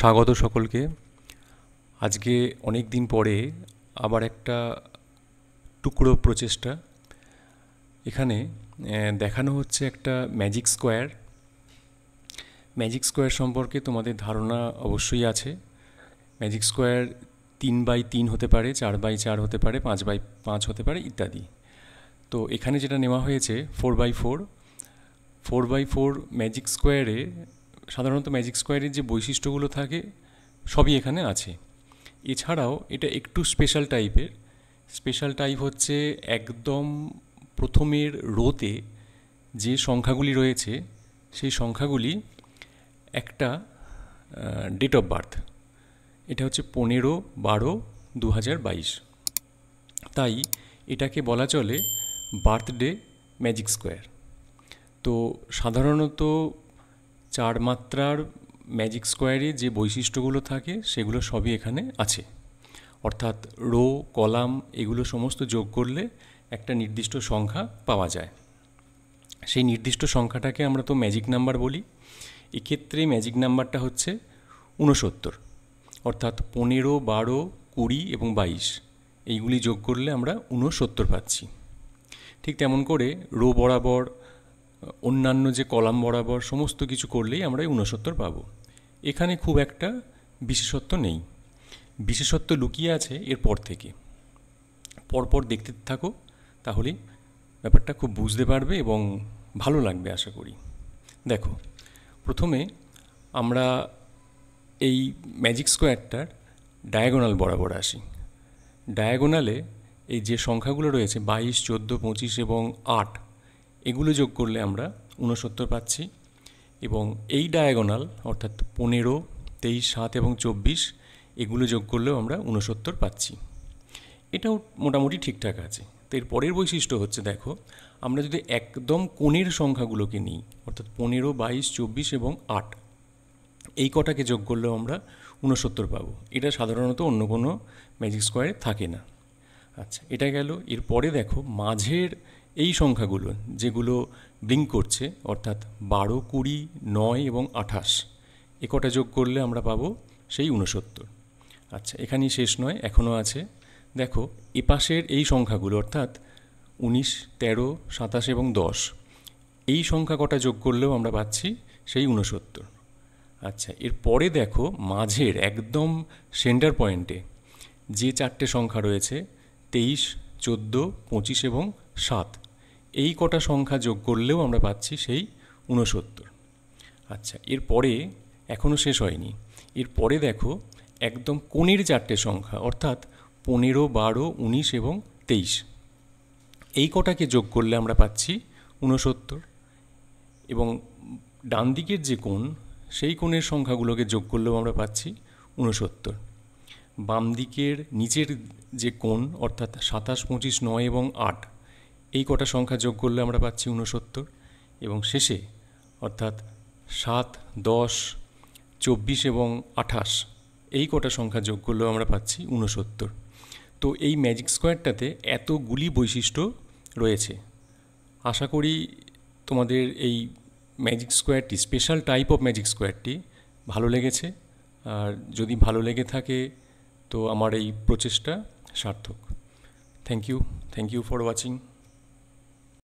স্বাগত সকলকে। আজকে অনেক দিন পরে আবার একটা টুকরো প্রচেষ্টা। এখানে দেখানো হচ্ছে একটা ম্যাজিক স্কোয়ার। ম্যাজিক স্কোয়ার সম্পর্কে তোমাদের ধারণা অবশ্যই আছে। ম্যাজিক স্কোয়ার 3x3 হতে পারে, 4x4 হতে পারে, 5x5 হতে পারে ইত্যাদি। তো এখানে যেটা নেওয়া হয়েছে 4x4। 4x4 ম্যাজিক স্কোয়ারে সাধারণত ম্যাজিক স্কোয়ারের যে বৈশিষ্ট্যগুলো থাকে সবই এখানে আছে। এছাড়াও এটা একটু স্পেশাল টাইপের। স্পেশাল টাইপ হচ্ছে একদম প্রথমের রোতে যে সংখ্যাগুলি রয়েছে সেই সংখ্যাগুলি একটা ডেট অফ বার্থ। এটা হচ্ছে 15/12/2022। তাই এটাকে বলা চলে বার্থডে ম্যাজিক স্কোয়ার। তো সাধারণত 4 মাত্রার ম্যাজিক স্কোয়ারে যে বৈশিষ্ট্যগুলো থাকে সেগুলো সবই এখানে আছে। অর্থাৎ রো, কলাম এগুলো সমস্ত যোগ করলে একটা নির্দিষ্ট সংখ্যা পাওয়া যায়। সেই নির্দিষ্ট সংখ্যাটাকে আমরা তো ম্যাজিক নাম্বার বলি। এক্ষেত্রে ম্যাজিক নাম্বারটা হচ্ছে 69। অর্থাৎ 15, 12, 20 এবং 22 এইগুলি যোগ করলে আমরা 69 পাচ্ছি। ঠিক তেমন করে রো বরাবর অন্যান্য যে কলাম বরাবর সমস্ত কিছু করলেই আমরা 69 পাবো। এখানে খুব একটা বিশেষত্ব নেই। বিশেষত্ব লুকিয়ে আছে এরপর থেকে। পরপর দেখতে থাকো, তাহলেই ব্যাপারটা খুব বুঝতে পারবে এবং ভালো লাগবে আশা করি। দেখো, প্রথমে আমরা এই ম্যাজিক স্কোয়ারটার ডায়াগোনাল বরাবর আসি। ডায়াগোনালে এই যে সংখ্যাগুলো রয়েছে 22, 14, 25 এবং 8 এগুলো যোগ করলে আমরা 69 পাচ্ছি। এবং এই ডায়াগোনাল অর্থাৎ 15, 23, 7 এবং 24 এগুলো যোগ করলেও আমরা 69 পাচ্ছি। এটাও মোটামুটি ঠিকঠাক আছে। তো এর পরের বৈশিষ্ট্য হচ্ছে, দেখো, আমরা যদি একদম কোণের সংখ্যাগুলোকে নিই অর্থাৎ 15, 22, 24 এবং 8 এই কটাকে যোগ করলেও আমরা 69 পাবো। এটা সাধারণত অন্য কোনো ম্যাজিক স্কোয়ারে থাকে না। আচ্ছা, এটা গেল। এরপরে দেখো মাঝের এই সংখ্যাগুলো যেগুলো ব্লিঙ্ক করছে অর্থাৎ 12, 20, 9 এবং 28 এ কটা যোগ করলে আমরা পাবো সেই 69। আচ্ছা, এখানেই শেষ নয়, এখনও আছে। দেখো, এপাশের এই সংখ্যাগুলো অর্থাৎ 19, 13, 27 এবং 10 এই সংখ্যা কটা যোগ করলেও আমরা পাচ্ছি সেই 69। আচ্ছা, এরপরে দেখো মাঝের একদম সেন্টার পয়েন্টে যে 4টে সংখ্যা রয়েছে 23, 14, 25 এবং 7 এই কটা সংখ্যা যোগ করলেও আমরা পাচ্ছি সেই 69। আচ্ছা, এরপরে এখনও শেষ হয়নি। এরপরে দেখো একদম কোণের 4টে সংখ্যা অর্থাৎ 15, 12, 19 এবং 23 এই কটাকে যোগ করলে আমরা পাচ্ছি 69। এবং ডান দিকের যে কোণ সেই কোণের সংখ্যাগুলোকে যোগ করলেও আমরা পাচ্ছি 69। বাম দিকের নিচের যে কোণ অর্থাৎ 27, 25, 9 এবং 8 এই কটা সংখ্যা যোগ করলে আমরা পাচ্ছি 69। এবং শেষে অর্থাৎ 7, 10, 24 এবং 28 এই কটা সংখ্যা যোগ করলেও আমরা পাচ্ছি 69। তো এই ম্যাজিক স্কোয়ারটাতে এতগুলি বৈশিষ্ট্য রয়েছে। আশা করি তোমাদের এই ম্যাজিক স্কোয়ারটি, স্পেশাল টাইপ অফ ম্যাজিক স্কোয়ারটি ভালো লেগেছে। আর যদি ভালো লেগে থাকে তো আমার এই প্রচেষ্টা সার্থক। Thank you for watching.